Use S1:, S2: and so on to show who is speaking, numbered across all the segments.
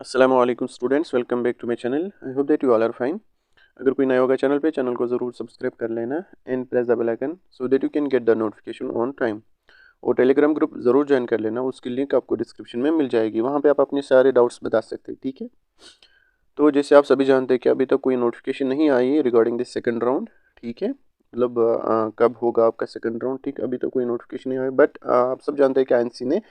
S1: अस्सलामुअलैकुम students, welcome back to my channel. I hope that you all are fine. अगर कोई नया होगा चैनल पे, चैनल को ज़रूर सब्सक्राइब कर लेना and press the bell icon so that you can get the notification on time. और टेलीग्राम ग्रुप ज़रूर ज्वाइन कर लेना, उसकी लिंक आपको डिस्क्रिप्शन में मिल जाएगी। वहाँ पे आप अपने सारे डाउट्स बता सकते हैं, ठीक है। तो जैसे आप सभी जानते हैं कि अभी तक कोई नोटिफिकेशन नहीं आई है रिगार्डिंग दिस सेकंड राउंड, ठीक है। मतलब कब होगा आपका सेकंड राउंड, ठीक। अभी तक कोई नोटिफिकेशन नहीं आया, बट आप सब जानते हैं कि आईएनसी ने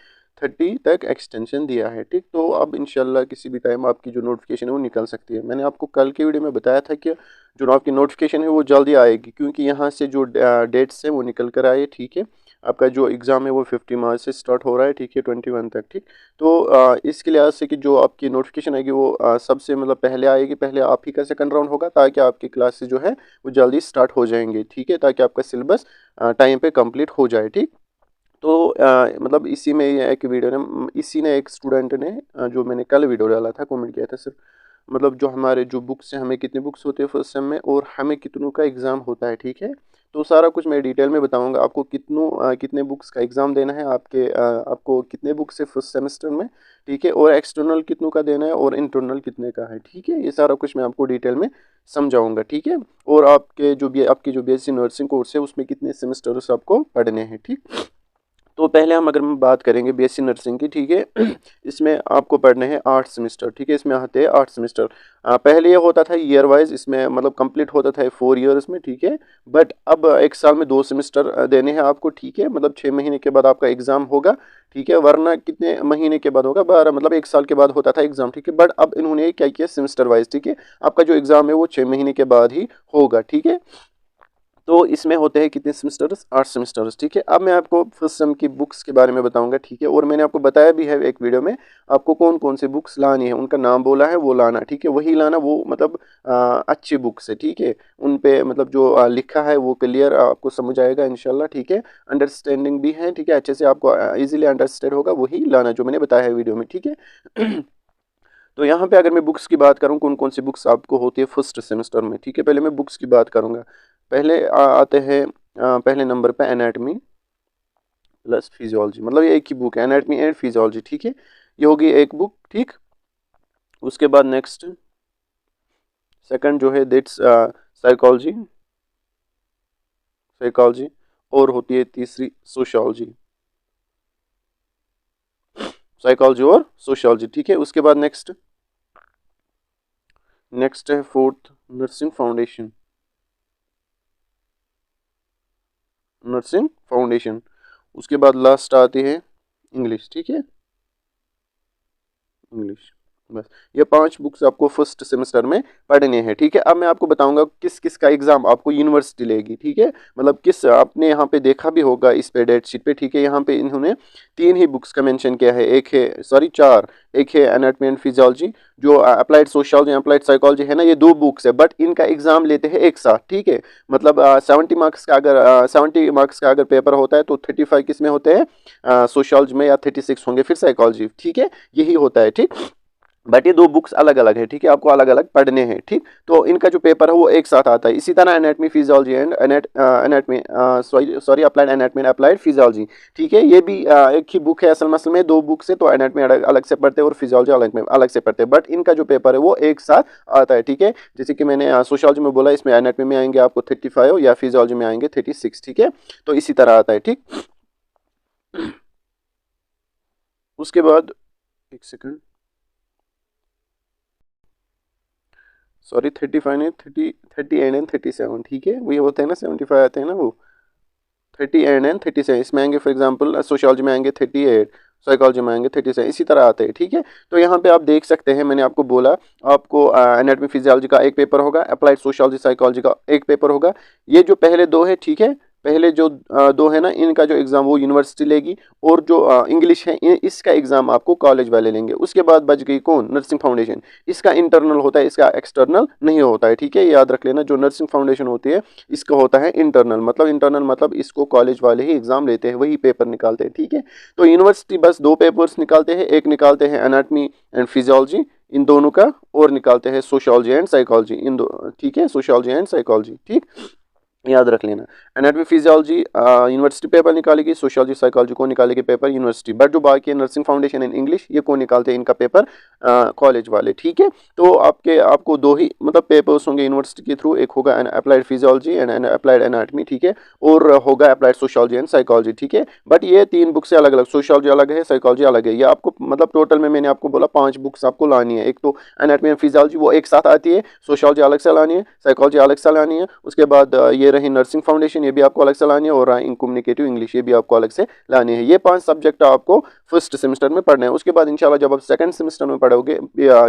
S1: 30 तक एक्सटेंशन दिया है, ठीक। तो अब इंशाल्लाह किसी भी टाइम आपकी जो नोटिफिकेशन है वो निकल सकती है। मैंने आपको कल की वीडियो में बताया था कि जो आपकी नोटिफिकेशन है वो जल्दी आएगी, क्योंकि यहाँ से जो डेट्स है वो निकल कर आए, ठीक है। आपका जो एग्ज़ाम है वो 50 मार्च से स्टार्ट हो रहा है, ठीक है, 21 तक, ठीक। तो इसके लिहाज से कि जो आपकी नोटिफिकेशन आएगी वो सबसे मतलब पहले आएगी, पहले आप ही का सेकंड राउंड होगा, ताकि आपकी क्लासेस जो है वो जल्दी स्टार्ट हो जाएंगे, ठीक है, ताकि आपका सिलेबस टाइम पे कंप्लीट हो जाए, ठीक। तो मतलब इसी में ये एक वीडियो ने इसी ने एक स्टूडेंट ने जो मैंने कल वीडियो डाला था, कमेंट किया था सिर्फ, मतलब जो हमारे जो बुक्स हैं, हमें कितने बुक्स होते हैं फर्स्ट सेम में और हमें कितनों का एग्ज़ाम होता है, ठीक है। तो सारा कुछ मैं डिटेल में बताऊंगा आपको, कितने बुक्स का एग्ज़ाम देना है आपको कितने बुक्स है फर्स्ट सेमेस्टर में, ठीक है, और एक्सटर्नल कितनों का देना है और इंटरनल कितने का है, ठीक है। ये सारा कुछ मैं आपको डिटेल में समझाऊंगा, ठीक है। और आपकी जो बीएससी नर्सिंग कोर्स है उसमें कितने सेमेस्टर्स आपको पढ़ने हैं, ठीक। तो पहले अगर हम बात करेंगे बीएससी नर्सिंग की, ठीक है, इसमें आपको पढ़ने हैं 8 सेमेस्टर, ठीक है। इसमें आते हैं 8 सेमेस्टर। पहले ये होता था ईयर वाइज, इसमें मतलब कंप्लीट होता था 4 ईयर्स में, ठीक है। बट अब एक साल में 2 सेमेस्टर देने हैं आपको, ठीक है। मतलब 6 महीने के बाद आपका एग्ज़ाम होगा, ठीक है। वरना कितने महीने के बाद होगा, 12, मतलब 1 साल के बाद होता था एग्ज़ाम, ठीक है। बट अब इन्होंने क्या किया, सेमेस्टर वाइज, ठीक है। आपका जो एग्ज़ाम है वो 6 महीने के बाद ही होगा, ठीक है। तो इसमें होते हैं कितने सेमेस्टर्स, 8 सेमेस्टर्स, ठीक है। अब मैं आपको फर्स्ट सेम की बुक्स के बारे में बताऊंगा, ठीक है। और मैंने आपको बताया भी है एक वीडियो में आपको कौन कौन से बुक्स लानी है, उनका नाम बोला है, वो लाना, ठीक है। वही लाना, वो मतलब अच्छी बुक्स है, ठीक है। उन पे मतलब जो लिखा है वो क्लियर आपको समझ आएगा इंशाल्लाह, ठीक है। अंडरस्टैंडिंग भी है, ठीक है, अच्छे से आपको इजीली अंडरस्टैंड होगा, वही लाना जो मैंने बताया है वीडियो में, ठीक है। तो यहाँ पे अगर मैं बुक्स की बात करूँ, कौन कौन सी बुक्स आपको होती है फर्स्ट सेमेस्टर में, ठीक है। पहले मैं बुक्स की बात करूँगा। पहले आते हैं पहले नंबर पे एनाटमी प्लस फिजियोलॉजी, मतलब ये एक ही बुक है, एनाटमी एंड फिजियोलॉजी, ठीक है। ये होगी एक बुक, ठीक। उसके बाद नेक्स्ट सेकंड जो है दैट्स साइकोलॉजी, साइकोलॉजी। और होती है तीसरी सोशियोलॉजी, साइकोलॉजी और सोशियोलॉजी, ठीक है। उसके बाद नेक्स्ट नेक्स्ट है fourth nursing foundation, nursing foundation. उसके बाद लास्ट आती है इंग्लिश, ठीक है, इंग्लिश। बस ये 5 बुक्स आपको फर्स्ट सेमेस्टर में पढ़ने हैं, ठीक है। अब मैं आपको बताऊंगा किस किस का एग्जाम आपको यूनिवर्सिटी लेगी, ठीक है। मतलब किस, आपने यहाँ पे देखा भी होगा इस पे डेट शीट पे, ठीक है। यहाँ पे इन्होंने 3 ही बुक्स का मेंशन किया है, एक है सॉरी 4, एक है एनाटॉमी एंड फिजियोलॉजी, जो अप्लाइड सोशियोलॉजी अप्लाइड साइकोलॉजी है ना, ये 2 बुक्स है, बट इनका एग्जाम लेते हैं एक साथ, ठीक है। मतलब 70 मार्क्स का अगर पेपर होता है तो 35 किस में होते हैं, सोशियोलॉजी में, या 36 होंगे फिर साइकोलॉजी, ठीक है। यही होता है, ठीक। बट ये 2 बुक्स अलग अलग है, ठीक है, आपको अलग अलग पढ़ने हैं, ठीक। तो इनका जो पेपर है वो एक साथ आता है। इसी तरह anatomy physiology and anatomy sorry applied anatomy and applied physiology, ठीक है। ये भी एक ही बुक है, असल मसल में 2 बुक्स है, तो एनाटमी अलग से पढ़ते हैं और फिजियोलॉजी अलग से पढ़ते हैं, बट इनका जो पेपर है वो एक साथ आता है, ठीक है। जैसे कि मैंने सोशियोलॉजी में बोला, इसमें एनाटमी में आएंगे आपको 35 या फिजियोलॉजी में आएंगे 36, ठीक है। तो इसी तरह आता है, ठीक। उसके बाद एक सेकंड, सॉरी 35 नहीं, 38 एंड 37, ठीक है। वही होते हैं ना, 75 आते हैं ना वो, 38 एंड 37 इसमें आएंगे। फॉर एग्जांपल सोशियोलॉजी में आएंगे 38, साइकोलॉजी में आएंगे 37, इसी तरह आते हैं, ठीक है। तो यहाँ पे आप देख सकते हैं, मैंने आपको बोला आपको एनाटॉमी फिजियोलॉजी का एक पेपर होगा, अप्लाइड सोशियोलॉजी साइकोलॉजी का एक पेपर होगा। ये जो पहले 2 है, ठीक है, पहले जो 2 है ना, इनका जो एग्ज़ाम वो यूनिवर्सिटी लेगी, और जो इंग्लिश है इसका एग्ज़ाम आपको कॉलेज वाले लेंगे। उसके बाद बच गई कौन, नर्सिंग फाउंडेशन। इसका इंटरनल होता है, इसका एक्सटर्नल नहीं होता है, ठीक है। याद रख लेना, जो नर्सिंग फाउंडेशन होती है इसका होता है इंटरनल, मतलब इसको कॉलेज वाले ही एग्ज़ाम लेते हैं, वही पेपर निकालते हैं, ठीक है। तो यूनिवर्सिटी बस 2 पेपर्स निकालते हैं, एक निकालते हैं एनाटमी एंड फिजियोलॉजी इन दोनों का, और निकालते हैं सोशियोलॉजी एंड साइकोलॉजी इन दो, ठीक है, सोशियोलॉजी एंड साइकोलॉजी, ठीक। याद रख लेना। एनाटॉमी फिजियोलॉजी यूनिवर्सिटी पेपर निकालेगी, सोशियोलॉजी साइकोलॉजी को निकालेगी पेपर यूनिवर्सिटी, बट जो बाकी है नर्सिंग फाउंडेशन एंड इंग्लिश ये को निकालते हैं इनका पेपर कॉलेज वाले, ठीक है। तो आपको दो ही मतलब पेपर्स होंगे यूनिवर्सिटी के थ्रू, एक होगा applied physiology and applied anatomy, ठीक है, और होगा अप्लाइड सोशियोलॉजी एंड साइकोलॉजी, ठीक है। बट ये 3 बुक्स से अलग अलग, सोशियोलॉजी अलग है, साइकोलॉजी अलग है। ये आपको मतलब टोटल में मैंने आपको बोला 5 बुक्स आपको लानी है। एक तो एनाटॉमी एंड फिजियोलॉजी वो एक साथ आती है, सोशियोलॉजी अलग से लानी है, साइकोलॉजी अलग से लानी है। उसके बाद ये रही नर्सिंग फाउंडेशन, ये भी आपको अलग से लानी है, और इन कम्युनिकेटिव इंग्लिश ये भी आपको अलग से लानी है। ये 5 सब्जेक्ट आपको फर्स्ट सेमेस्टर में पढ़ने हैं। उसके बाद इंशाल्लाह जब आप सेकंड सेमेस्टर में पढ़ोगे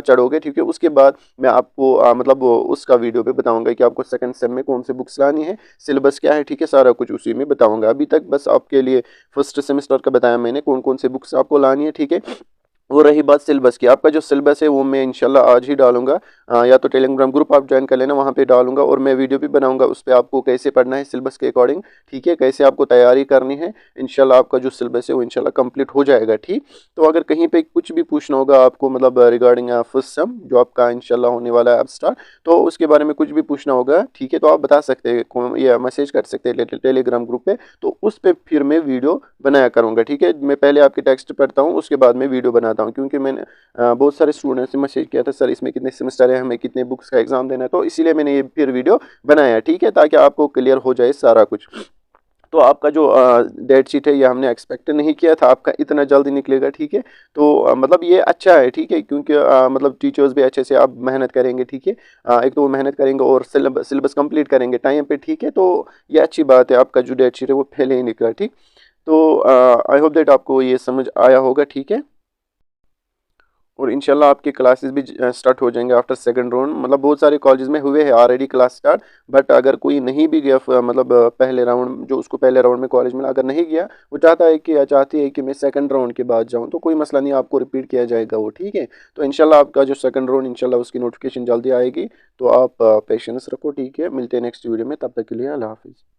S1: चढ़ोगे, ठीक है, उसके बाद मैं आपको मतलब उसका वीडियो पे बताऊंगा कि आपको सेकंड सेम में कौन सी बुक्स लानी है, सिलेबस क्या है, ठीक है, सारा कुछ उसी में बताऊंगा। अभी तक बस आपके लिए फर्स्ट सेमेस्टर का बताया मैंने कौन कौन से बुक्स आपको लानी है, ठीक है। वो रही बात सिलेबस की, आपका जो सिलेबस है वो मैं इंशाल्लाह आज ही डालूंगा, या तो टेलीग्राम ग्रुप आप ज्वाइन कर लेना, वहाँ पे डालूंगा, और मैं वीडियो भी बनाऊंगा उस पर आपको कैसे पढ़ना है सिलेबस के अकॉर्डिंग, ठीक है, कैसे आपको तैयारी करनी है। इंशाल्लाह आपका जो सिलेबस है वो इंशाल्लाह कंप्लीट हो जाएगा, ठीक। तो अगर कहीं पे कुछ भी पूछना होगा आपको मतलब रिगार्डिंग फर्स्ट सेम जो आपका इंशाल्लाह होने वाला है अब स्टार्ट, तो उसके बारे में कुछ भी पूछना होगा, ठीक है, तो आप बता सकते हैं या मैसेज कर सकते हैं टेलीग्राम ग्रुप पे, तो उस पर फिर मैं वीडियो बनाया करूँगा, ठीक है। मैं पहले आपके टेक्स्ट पढ़ता हूँ, उसके बाद मैं वीडियो बनाता हूँ, क्योंकि मैंने बहुत सारे स्टूडेंट्स ने मैसेज किया था सर इसमें कितने सेमेस्टर है, हमें कितने बुक्स का एग्जाम देना है, तो इसीलिए मैंने ये फिर वीडियो बनाया, ठीक है, ताकि आपको क्लियर हो जाए सारा कुछ। तो आपका जो डेट शीट है ये हमने एक्सपेक्ट नहीं किया था आपका इतना जल्दी निकलेगा, ठीक है। तो मतलब ये अच्छा है, ठीक है, क्योंकि मतलब टीचर्स भी अच्छे से आप मेहनत करेंगे, ठीक है। एक तो वो मेहनत करेंगे और सिलेबस कंप्लीट करेंगे टाइम पे, ठीक है, तो ये अच्छी बात है, आपका जो डेट शीट है वो पहले ही निकला, ठीक। तो आई होप दैट आपको ये समझ आया होगा, ठीक है। और इंशाल्लाह आपकी क्लासेस भी स्टार्ट हो जाएंगे आफ्टर सेकंड राउंड, मतलब बहुत सारे कॉलेजेस में हुए हैं ऑलरेडी क्लास स्टार्ट, बट अगर कोई नहीं भी गया मतलब पहले राउंड जो उसको पहले राउंड में कॉलेज मिला अगर नहीं गया, वो चाहता है कि या चाहती है कि मैं सेकंड राउंड के बाद जाऊं, तो कोई मसला नहीं, आपको रिपीट किया जाएगा वो, ठीक है। तो इंशाल्लाह आपका जो सेकंड राउंड इंशाल्लाह उसकी नोटिफिकेशन जल्दी आएगी, तो आप पेशेंस रखो, ठीक है। मिलते हैं नेक्स्ट वीडियो में, तब तक के लिए अल्लाह हाफिज़।